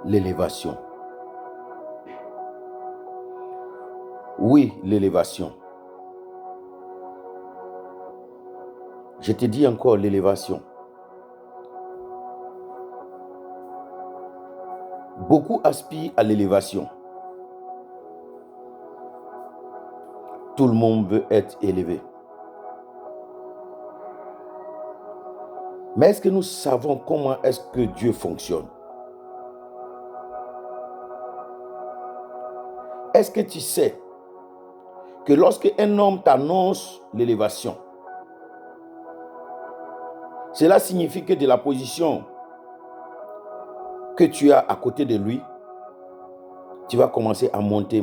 l'élévation. Oui, l'élévation. Je te dis encore l'élévation. Beaucoup aspirent à l'élévation. Tout le monde veut être élevé. Mais est-ce que nous savons comment est-ce que Dieu fonctionne? Est-ce que tu sais que lorsque un homme t'annonce l'élévation, cela signifie que de la position que tu as à côté de lui, tu vas commencer à monter.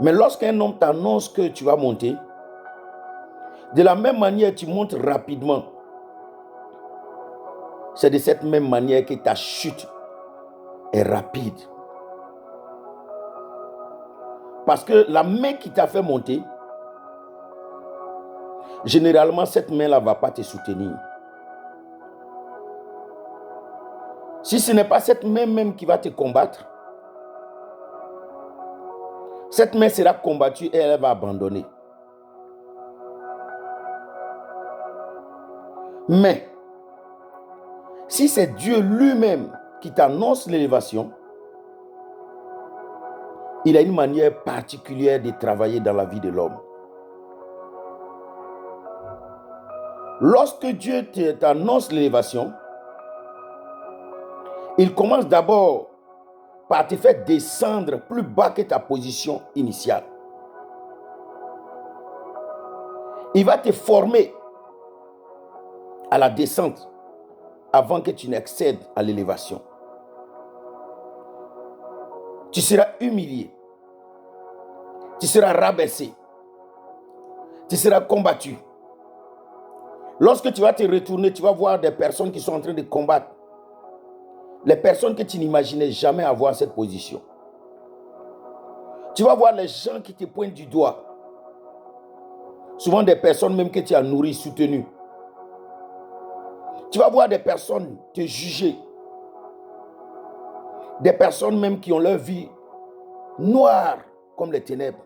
Mais lorsqu'un homme t'annonce que tu vas monter, de la même manière, tu montes rapidement. C'est de cette même manière que ta chute est rapide. Parce que la main qui t'a fait monter, généralement, cette main-là ne va pas te soutenir. Si ce n'est pas cette main même qui va te combattre, cette main sera combattue et elle va abandonner. Mais, si c'est Dieu lui-même qui t'annonce l'élévation, il a une manière particulière de travailler dans la vie de l'homme. Lorsque Dieu t'annonce l'élévation, il commence d'abord par te faire descendre plus bas que ta position initiale. Il va te former à la descente avant que tu n'accèdes à l'élévation. Tu seras humilié. Tu seras rabaissé. Tu seras combattu. Lorsque tu vas te retourner, tu vas voir des personnes qui sont en train de combattre. Les personnes que tu n'imaginais jamais avoir cette position. Tu vas voir les gens qui te pointent du doigt. Souvent des personnes même que tu as nourries, soutenues. Tu vas voir des personnes te juger. Des personnes même qui ont leur vie noire comme les ténèbres.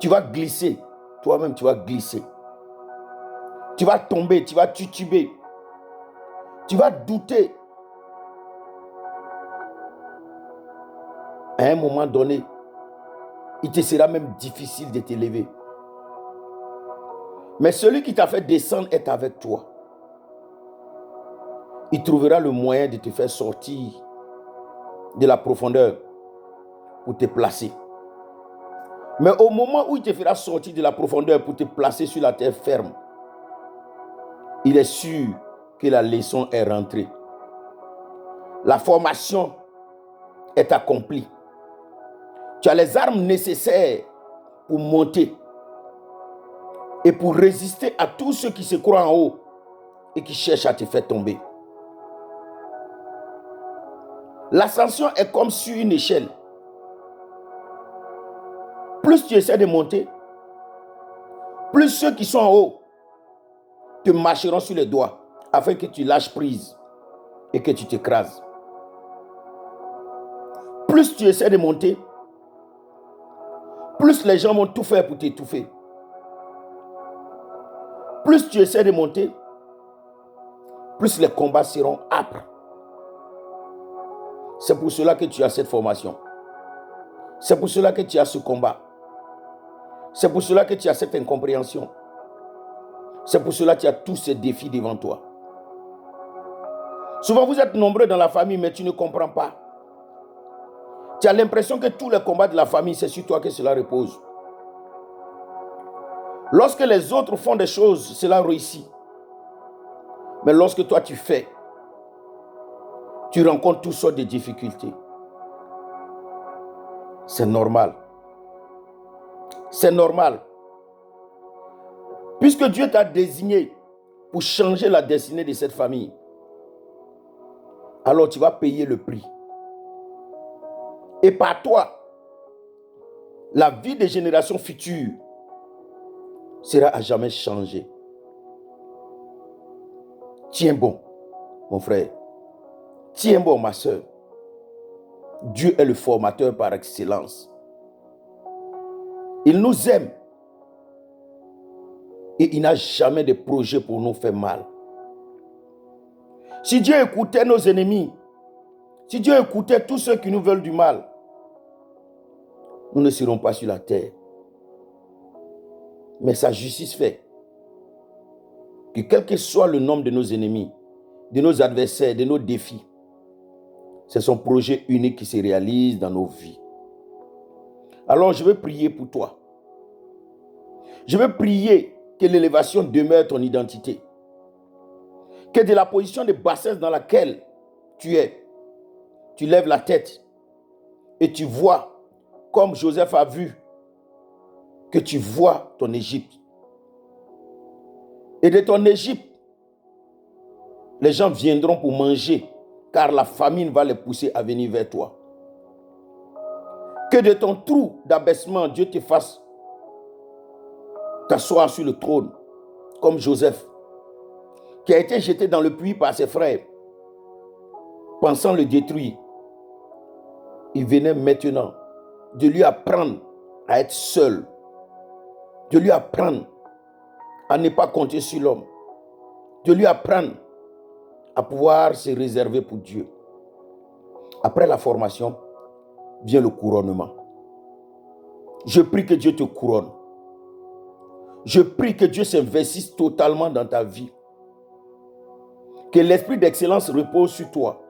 Tu vas glisser. Toi-même, tu vas glisser. Tu vas tomber, tu vas tituber. Tu vas douter. À un moment donné, il te sera même difficile de t'élever. Mais celui qui t'a fait descendre est avec toi. Il trouvera le moyen de te faire sortir de la profondeur pour te placer. Mais au moment où il te fera sortir de la profondeur pour te placer sur la terre ferme, il est sûr que la leçon est rentrée. La formation est accomplie. Tu as les armes nécessaires pour monter et pour résister à tous ceux qui se croient en haut et qui cherchent à te faire tomber. L'ascension est comme sur une échelle. Plus tu essaies de monter, plus ceux qui sont en haut te marcheront sur les doigts afin que tu lâches prise et que tu t'écrases. Plus tu essaies de monter, plus les gens vont tout faire pour t'étouffer. Plus tu essaies de monter, plus les combats seront âpres. C'est pour cela que tu as cette formation. C'est pour cela que tu as ce combat. C'est pour cela que tu as cette incompréhension. C'est pour cela que tu as tous ces défis devant toi. Souvent, vous êtes nombreux dans la famille, mais tu ne comprends pas. Tu as l'impression que tous les combats de la famille, c'est sur toi que cela repose. Lorsque les autres font des choses, cela réussit. Mais lorsque toi tu fais, tu rencontres toutes sortes de difficultés. C'est normal. C'est normal. Puisque Dieu t'a désigné pour changer la destinée de cette famille, alors tu vas payer le prix. Et par toi, la vie des générations futures sera à jamais changée. Tiens bon, mon frère. Tiens bon, ma soeur. Dieu est le formateur par excellence. Il nous aime. Et il n'a jamais de projet pour nous faire mal. Si Dieu écoutait nos ennemis, si Dieu écoutait tous ceux qui nous veulent du mal, nous ne serons pas sur la terre. Mais sa justice fait que quel que soit le nombre de nos ennemis, de nos adversaires, de nos défis, c'est son projet unique qui se réalise dans nos vies. Alors je veux prier pour toi. Je veux prier que l'élévation demeure ton identité. Que de la position de bassesse dans laquelle tu es, tu lèves la tête et tu vois, comme Joseph a vu, que tu vois ton Égypte. Et de ton Égypte, les gens viendront pour manger, car la famine va les pousser à venir vers toi. Que de ton trou d'abaissement, Dieu te fasse t'asseoir sur le trône, comme Joseph, qui a été jeté dans le puits par ses frères, pensant le détruire. Il venait maintenant de lui apprendre à être seul, de lui apprendre à ne pas compter sur l'homme, de lui apprendre à pouvoir se réserver pour Dieu. Après la formation, vient le couronnement. Je prie que Dieu te couronne. Je prie que Dieu s'investisse totalement dans ta vie. Que l'esprit d'excellence repose sur toi.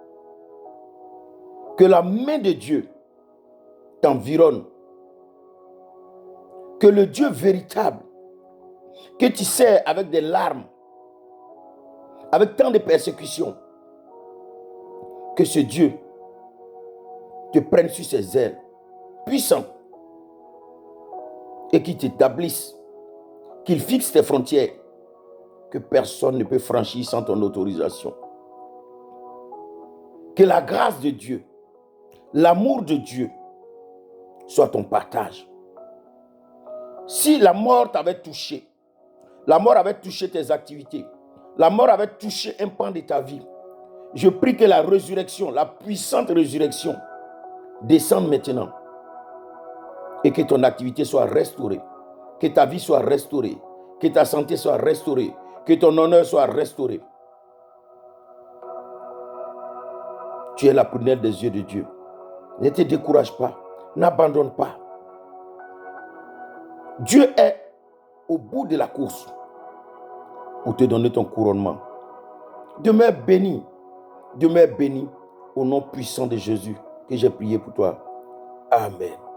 Que la main de Dieu t'environne. Que le Dieu véritable, que tu sers avec des larmes, avec tant de persécutions, que ce Dieu te prenne sur ses ailes, puissant, et qu'il t'établisse, qu'il fixe tes frontières, que personne ne peut franchir sans ton autorisation. Que la grâce de Dieu, l'amour de Dieu, soit ton partage. Si la mort t'avait touché, la mort avait touché tes activités, la mort avait touché un pan de ta vie, je prie que la résurrection, la puissante résurrection, descende maintenant et que ton activité soit restaurée, que ta vie soit restaurée, que ta santé soit restaurée, que ton honneur soit restauré. Tu es la prunelle des yeux de Dieu. Ne te décourage pas, n'abandonne pas. Dieu est au bout de la course pour te donner ton couronnement. Demeure béni au nom puissant de Jésus que j'ai prié pour toi. Amen.